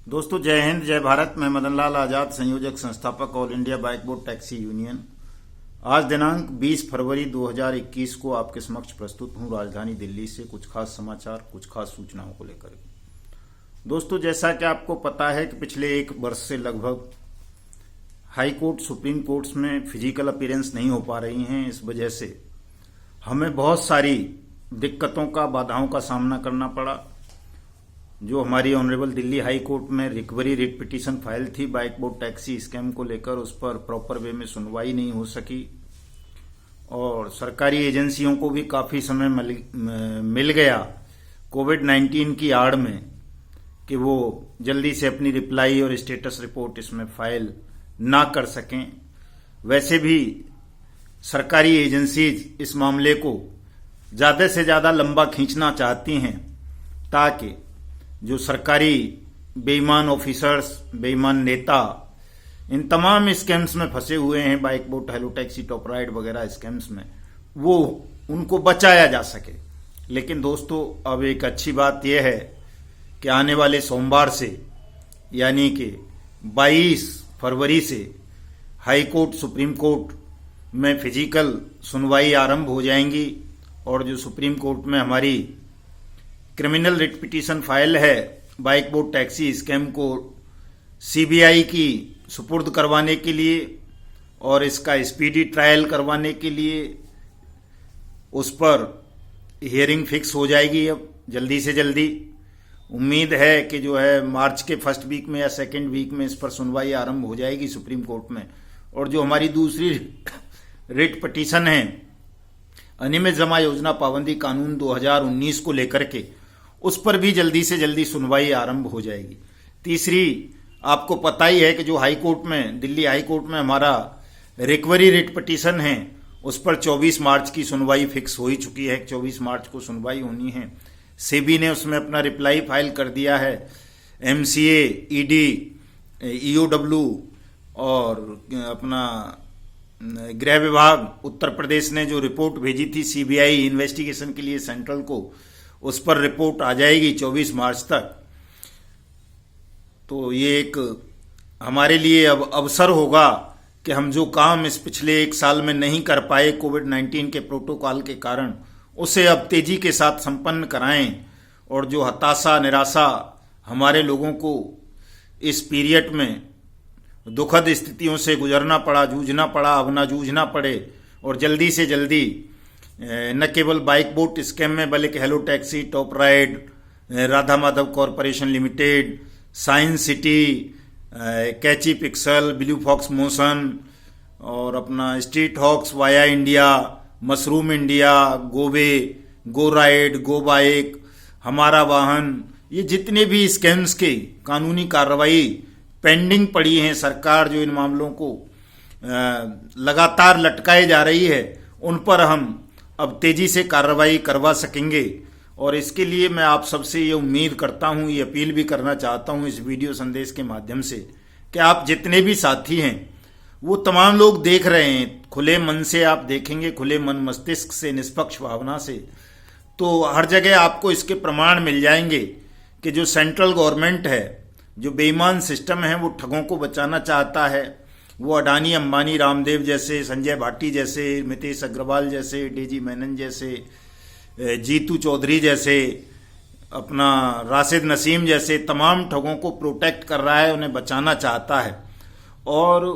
दोस्तों जय हिंद जय भारत। मैं मदन लाल आजाद, संयोजक संस्थापक all India bike board taxi union. आज दिनांक 20 फरवरी 2021 को आपके समक्ष प्रस्तुत हूं राजधानी दिल्ली से कुछ खास समाचार, कुछ खास सूचनाओं को लेकर। दोस्तों जैसा कि आपको पता है कि पिछले एक वर्ष से लगभग हाई कोर्ट, सुप्रीम कोर्ट्स में फिजिकल अपीयरेंस नहीं हो पा रही हैं। इस वजह से हमें बहुत सारी दिक्कतों का, बाधाओं का सामना करना पड़ा। जो हमारी ऑनरेबल दिल्ली हाई कोर्ट में रिकवरी रिट पिटीशन फाइल थी बाइक बोर्ड टैक्सी स्कैम को लेकर, उस पर प्रॉपर वे में सुनवाई नहीं हो सकी और सरकारी एजेंसियों को भी काफ़ी समय मिल गया कोविड-19 की आड़ में कि वो जल्दी से अपनी रिप्लाई और स्टेटस रिपोर्ट इसमें फाइल ना कर सकें। वैसे भी सरकारी एजेंसीज इस मामले को ज़्यादा से ज़्यादा लंबा खींचना चाहती हैं ताकि जो सरकारी बेईमान ऑफिसर्स, बेईमान नेता इन तमाम स्कैम्स में फंसे हुए हैं, bike boat, hello taxi, top ride वगैरह स्कैम्स में, वो उनको बचाया जा सके। लेकिन दोस्तों अब एक अच्छी बात यह है कि आने वाले सोमवार से यानी कि 22 फरवरी से हाई कोर्ट, सुप्रीम कोर्ट में फिजिकल सुनवाई आरंभ हो जाएंगी और जो सुप्रीम कोर्ट में हमारी क्रिमिनल रिट पिटीशन फाइल है बाइक बोर्ड टैक्सी स्कैम को सीबीआई की सुपुर्द करवाने के लिए और इसका स्पीडी ट्रायल करवाने के लिए उस पर हियरिंग फिक्स हो जाएगी अब जल्दी से जल्दी। उम्मीद है कि जो है मार्च के फर्स्ट वीक में या सेकेंड वीक में इस पर सुनवाई आरंभ हो जाएगी सुप्रीम कोर्ट में। और जो हमारी दूसरी रिट पिटीशन है अनियमित जमा योजना पाबंदी कानून 2019 को लेकर के, उस पर भी जल्दी से जल्दी सुनवाई आरंभ हो जाएगी। तीसरी, आपको पता ही है कि जो हाई कोर्ट में, दिल्ली हाई कोर्ट में हमारा रिकवरी रिट पिटीशन है, उस पर 24 मार्च की सुनवाई फिक्स हो ही चुकी है। 24 मार्च को सुनवाई होनी है। सेबी ने उसमें अपना रिप्लाई फाइल कर दिया है। एमसीए, ईडी, ईओडब्ल्यू और अपना गृह विभाग उत्तर प्रदेश ने जो रिपोर्ट भेजी थी सीबीआई इन्वेस्टिगेशन के लिए सेंट्रल को, उस पर रिपोर्ट आ जाएगी 24 मार्च तक। तो ये एक हमारे लिए अब अवसर होगा कि हम जो काम इस पिछले एक साल में नहीं कर पाए कोविड-19 के प्रोटोकॉल के कारण, उसे अब तेजी के साथ संपन्न कराएं। और जो हताशा, निराशा हमारे लोगों को इस पीरियड में दुखद स्थितियों से गुजरना पड़ा, जूझना पड़ा, अब ना जूझना पड़े और जल्दी से जल्दी न केवल बाइक बोट स्कैम में बल्कि hello taxi, top ride, Radha Madhav corporation limited, science city, catchy pixel, blue fox motion और अपना street hawks via India, mushroom India, गोवे, गो राइड, गो बाइक, हमारा वाहन, ये जितने भी स्कैम्स के कानूनी कार्रवाई पेंडिंग पड़ी हैं, सरकार जो इन मामलों को लगातार लटकाए जा रही है, उन पर हम अब तेजी से कार्रवाई करवा सकेंगे। और इसके लिए मैं आप सबसे ये उम्मीद करता हूँ, ये अपील भी करना चाहता हूँ इस वीडियो संदेश के माध्यम से कि आप जितने भी साथी हैं वो तमाम लोग देख रहे हैं, खुले मन से आप देखेंगे, खुले मन मस्तिष्क से, निष्पक्ष भावना से, तो हर जगह आपको इसके प्रमाण मिल जाएंगे कि जो सेंट्रल गवर्नमेंट है, जो बेईमान सिस्टम है, वो ठगों को बचाना चाहता है। वो अडानी, अंबानी, रामदेव जैसे, संजय भाटी जैसे, मितेश अग्रवाल जैसे, डेजी मेनन जैसे, जीतू चौधरी जैसे, अपना राशिद नसीम जैसे तमाम ठगों को प्रोटेक्ट कर रहा है, उन्हें बचाना चाहता है। और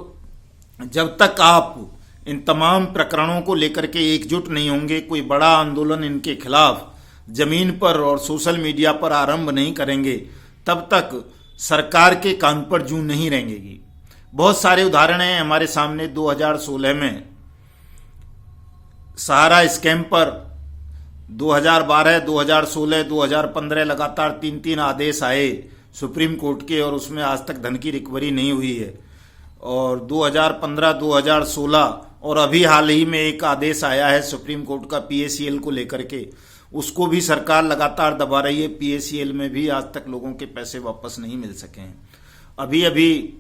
जब तक आप इन तमाम प्रकरणों को लेकर के एकजुट नहीं होंगे, कोई बड़ा आंदोलन इनके खिलाफ जमीन पर और सोशल मीडिया पर आरंभ नहीं करेंगे, तब तक सरकार के कान पर जूं नहीं रेंगेगी। बहुत सारे उदाहरण हैं हमारे सामने। 2016 में सहारा स्कैम पर 2012, 2016, 2015 लगातार 3 आदेश आए सुप्रीम कोर्ट के और उसमें आज तक धन की रिकवरी नहीं हुई है। और 2015, 2016 और अभी हाल ही में एक आदेश आया है सुप्रीम कोर्ट का पीएसीएल को लेकर के, उसको भी सरकार लगातार दबा रही है। पीएसीएल में भी आज तक लोगों के पैसे वापस नहीं मिल सके हैं। अभी अभी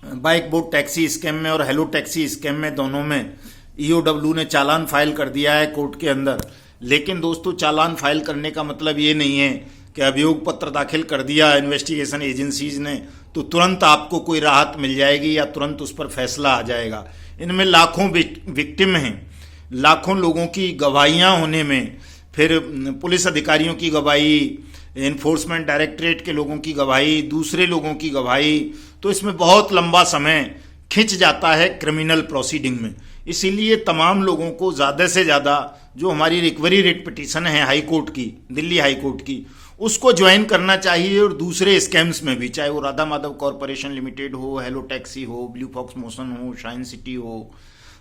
बाइक बोट टैक्सी स्कैम में और हेलो टैक्सी स्कैम में, दोनों में ईओडब्ल्यू ने चालान फाइल कर दिया है कोर्ट के अंदर। लेकिन दोस्तों चालान फाइल करने का मतलब ये नहीं है कि अभियोग पत्र दाखिल कर दिया इन्वेस्टिगेशन एजेंसीज ने तो तुरंत आपको कोई राहत मिल जाएगी या तुरंत उस पर फैसला आ जाएगा। इनमें लाखों विक्टिम हैं, लाखों लोगों की गवाहियां होने में, फिर पुलिस अधिकारियों की गवाही, एनफोर्समेंट डायरेक्टरेट के लोगों की गवाही, दूसरे लोगों की गवाही, तो इसमें बहुत लंबा समय खिंच जाता है क्रिमिनल प्रोसीडिंग में। इसीलिए तमाम लोगों को ज़्यादा से ज़्यादा जो हमारी रिकवरी रिट पिटीशन है हाई कोर्ट की, दिल्ली हाई कोर्ट की, उसको ज्वाइन करना चाहिए। और दूसरे स्कैम्स में भी, चाहे वो राधा माधव कॉरपोरेशन लिमिटेड हो, हेलो टैक्सी हो, ब्लू फॉक्स मोशन हो, शाइन सिटी हो,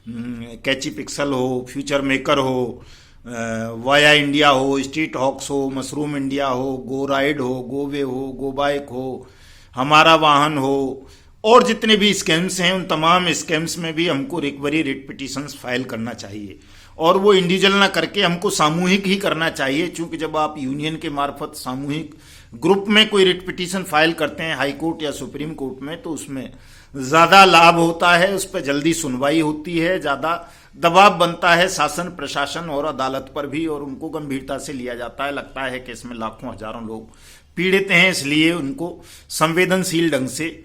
कैची पिक्सल हो, फ्यूचर मेकर हो, वाया इंडिया हो, स्ट्रीट हॉक्स हो, मशरूम इंडिया हो, गो राइड हो, गोवे हो, गो बाइक हो, हमारा वाहन हो, और जितने भी स्कैम्स हैं उन तमाम स्कैम्स में भी हमको रिकवरी रिट पिटीशंस फाइल करना चाहिए। और वो इंडिविजुअल ना करके हमको सामूहिक ही करना चाहिए, क्योंकि जब आप यूनियन के मार्फत सामूहिक ग्रुप में कोई रिट पिटीशन फाइल करते हैं हाई कोर्ट या सुप्रीम कोर्ट में, तो उसमें ज़्यादा लाभ होता है, उस पर जल्दी सुनवाई होती है, ज़्यादा दबाव बनता है शासन प्रशासन और अदालत पर भी, और उनको गंभीरता से लिया जाता है। लगता है कि इसमें लाखों हजारों लोग पीड़ित हैं, इसलिए उनको संवेदनशील ढंग से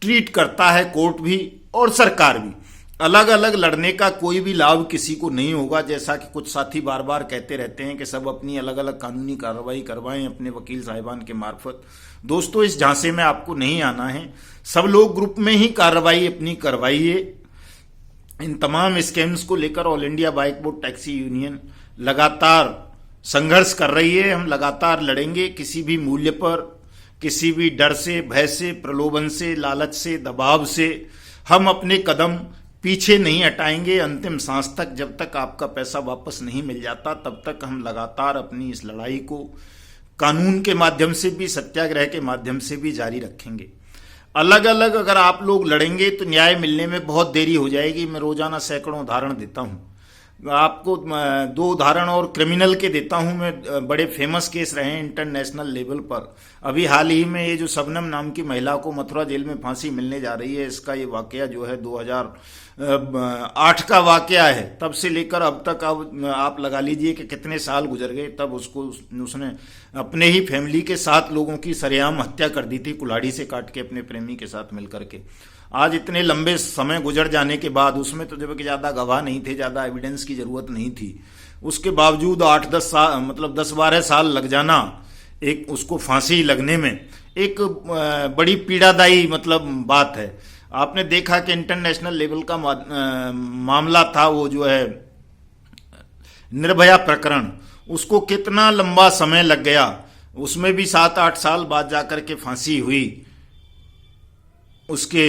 ट्रीट करता है कोर्ट भी और सरकार भी। अलग अलग लड़ने का कोई भी लाभ किसी को नहीं होगा, जैसा कि कुछ साथी बार बार कहते रहते हैं कि सब अपनी अलग अलग कानूनी कार्रवाई करवाएं अपने वकील साहिबान के मार्फत। दोस्तों, इस झांसे में आपको नहीं आना है, सब लोग ग्रुप में ही कार्रवाई अपनी करवाइए। इन तमाम स्कैम्स को लेकर all India bike board taxi union लगातार संघर्ष कर रही है। हम लगातार लड़ेंगे, किसी भी मूल्य पर, किसी भी डर से, भय से, प्रलोभन से, लालच से, दबाव से हम अपने कदम पीछे नहीं हटाएंगे अंतिम सांस तक। जब तक आपका पैसा वापस नहीं मिल जाता तब तक हम लगातार अपनी इस लड़ाई को कानून के माध्यम से भी, सत्याग्रह के माध्यम से भी जारी रखेंगे। अलग अलग अगर आप लोग लड़ेंगे तो न्याय मिलने में बहुत देरी हो जाएगी। मैं रोजाना सैकड़ों उदाहरण देता हूँ, आपको 2 उदाहरण और क्रिमिनल के देता हूं मैं। बड़े फेमस केस रहे हैं इंटरनेशनल लेवल पर। अभी हाल ही में ये जो शबनम नाम की महिला को मथुरा जेल में फांसी मिलने जा रही है, इसका ये वाकया जो है 2008 का वाकया है। तब से लेकर अब तक अब आप लगा लीजिए कि कितने साल गुजर गए। तब उसने अपने ही फैमिली के 7 लोगों की सरेआम हत्या कर दी थी, कुल्हाड़ी से काट के अपने प्रेमी के साथ मिलकर के। आज इतने लंबे समय गुजर जाने के बाद, उसमें तो जबकि ज़्यादा गवाह नहीं थे, ज़्यादा एविडेंस की ज़रूरत नहीं थी, उसके बावजूद 8-10 साल, मतलब 10-12 साल लग जाना एक उसको फांसी लगने में एक बड़ी पीड़ादायी मतलब बात है। आपने देखा कि इंटरनेशनल लेवल का मामला था वो जो है निर्भया प्रकरण, उसको कितना लंबा समय लग गया, उसमें भी 7-8 साल बाद जाकर के फांसी हुई उसके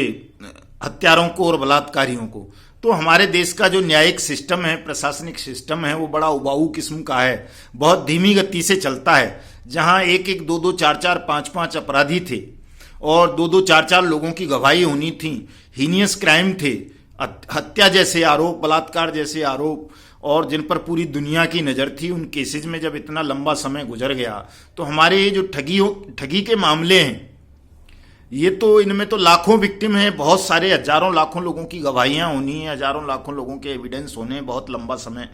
हत्यारों को और बलात्कारियों को। तो हमारे देश का जो न्यायिक सिस्टम है, प्रशासनिक सिस्टम है, वो बड़ा उबाऊ किस्म का है, बहुत धीमी गति से चलता है। जहां 1-1, 2-2, 4-4, 5-5 अपराधी थे और 2-2, 4-4 लोगों की गवाही होनी थी, हीनियस क्राइम थे, हत्या जैसे आरोप, बलात्कार जैसे आरोप, और जिन पर पूरी दुनिया की नज़र थी, उन केसेज में जब इतना लंबा समय गुजर गया तो हमारे ये जो ठगी के मामले हैं, ये तो इनमें तो लाखों विक्टिम हैं, बहुत सारे हजारों लाखों लोगों की गवाहियां होनी है, हजारों लाखों लोगों के एविडेंस होने, बहुत लंबा समय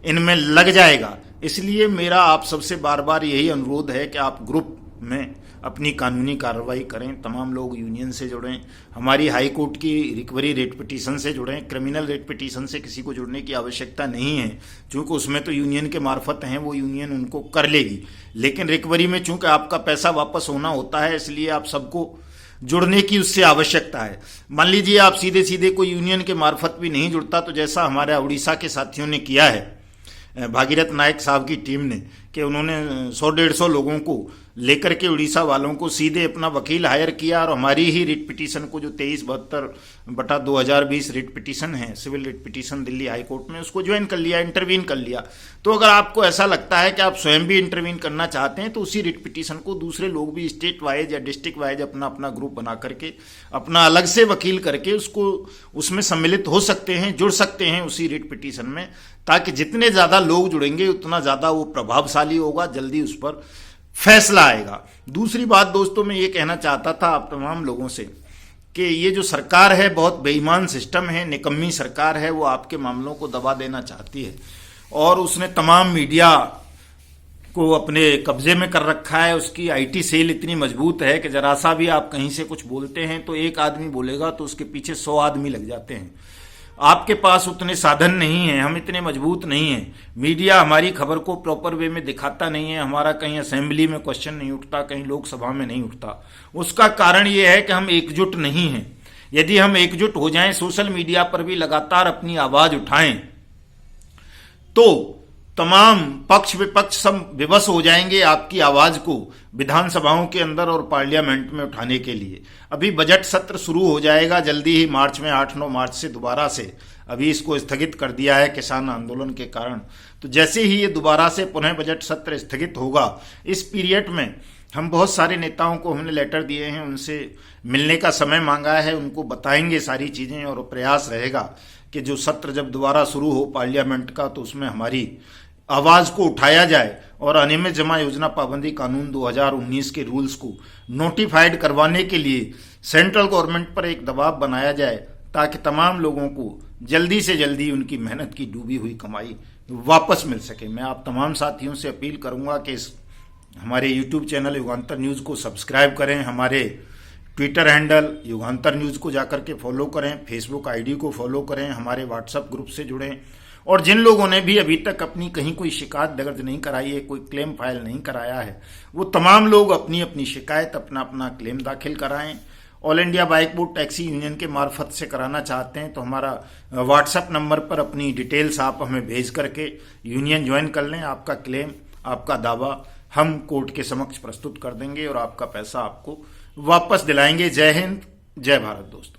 इनमें लग जाएगा। इसलिए मेरा आप सबसे बार बार यही अनुरोध है कि आप ग्रुप में अपनी कानूनी कार्रवाई करें, तमाम लोग यूनियन से जुड़ें, हमारी हाई कोर्ट की रिकवरी रेट पिटीशन से जुड़ें। क्रिमिनल रेट पिटीशन से किसी को जुड़ने की आवश्यकता नहीं है, चूँकि उसमें तो यूनियन के मार्फत हैं, वो यूनियन उनको कर लेगी। लेकिन रिकवरी में चूँकि आपका पैसा वापस होना होता है, इसलिए आप सबको जुड़ने की उससे आवश्यकता है। मान लीजिए आप सीधे सीधे कोई यूनियन के मार्फत भी नहीं जुड़ता, तो जैसा हमारे उड़ीसा के साथियों ने किया है भागीरथ नायक साहब की टीम ने, कि उन्होंने 100-150 लोगों को लेकर के उड़ीसा वालों को सीधे अपना वकील हायर किया और हमारी ही रिट पिटीशन को, जो 2372/2020 रिट पिटीशन है, civil writ petition Delhi high court में, उसको ज्वाइन कर लिया, इंटरवीन कर लिया। तो अगर आपको ऐसा लगता है कि आप स्वयं भी इंटरवीन करना चाहते हैं, तो उसी रिट पिटीशन को दूसरे लोग भी स्टेट वाइज या डिस्ट्रिक्ट वाइज अपना अपना ग्रुप बना करके, अपना अलग से वकील करके उसको उसमें सम्मिलित हो सकते हैं, जुड़ सकते हैं उसी रिट पिटीशन में, ताकि जितने ज़्यादा लोग जुड़ेंगे उतना ज़्यादा वो प्रभावशाली होगा, जल्दी उस पर फैसला आएगा। दूसरी बात दोस्तों, मैं ये कहना चाहता था आप तमाम लोगों से कि ये जो सरकार है बहुत बेईमान सिस्टम है, निकम्मी सरकार है, वो आपके मामलों को दबा देना चाहती है और उसने तमाम मीडिया को अपने कब्जे में कर रखा है। उसकी आईटी सेल इतनी मजबूत है कि जरा सा भी आप कहीं से कुछ बोलते हैं तो एक आदमी बोलेगा तो उसके पीछे 100 आदमी लग जाते हैं। आपके पास उतने साधन नहीं है, हम इतने मजबूत नहीं हैं। मीडिया हमारी खबर को प्रॉपर वे में दिखाता नहीं है, हमारा कहीं असेंबली में क्वेश्चन नहीं उठता, कहीं लोकसभा में नहीं उठता। उसका कारण ये है कि हम एकजुट नहीं हैं। यदि हम एकजुट हो जाएं, सोशल मीडिया पर भी लगातार अपनी आवाज उठाएं, तो तमाम पक्ष विपक्ष सब विवश हो जाएंगे आपकी आवाज को विधानसभाओं के अंदर और पार्लियामेंट में उठाने के लिए। अभी बजट सत्र शुरू हो जाएगा जल्दी ही, मार्च में 8-9 मार्च से दोबारा से। अभी इसको स्थगित कर दिया है किसान आंदोलन के कारण। तो जैसे ही ये दोबारा से पुनः बजट सत्र स्थगित होगा, इस पीरियड में हम बहुत सारे नेताओं को हमने लेटर दिए हैं, उनसे मिलने का समय मांगा है, उनको बताएंगे सारी चीजें। और प्रयास रहेगा कि जो सत्र जब दोबारा शुरू हो पार्लियामेंट का, तो उसमें हमारी आवाज को उठाया जाए और अनियमित जमा योजना पाबंदी कानून 2019 के रूल्स को नोटिफाइड करवाने के लिए सेंट्रल गवर्नमेंट पर एक दबाव बनाया जाए, ताकि तमाम लोगों को जल्दी से जल्दी उनकी मेहनत की डूबी हुई कमाई वापस मिल सके। मैं आप तमाम साथियों से अपील करूंगा कि हमारे यूट्यूब चैनल युगांतर न्यूज को सब्सक्राइब करें, हमारे ट्विटर हैंडल युगांतर न्यूज को जाकर के फॉलो करें, फेसबुक आईडी को फॉलो करें, हमारे व्हाट्सएप ग्रुप से जुड़ें। और जिन लोगों ने भी अभी तक अपनी कहीं कोई शिकायत दर्ज नहीं कराई है, कोई क्लेम फाइल नहीं कराया है, वो तमाम लोग अपनी अपनी शिकायत, अपना अपना क्लेम दाखिल कराएं। All India bike board taxi union के मार्फत से कराना चाहते हैं तो हमारा व्हाट्सएप नंबर पर अपनी डिटेल्स आप हमें भेज करके यूनियन ज्वाइन कर लें। आपका क्लेम, आपका दावा हम कोर्ट के समक्ष प्रस्तुत कर देंगे और आपका पैसा आपको वापस दिलाएंगे। जय हिंद, जय भारत दोस्तों।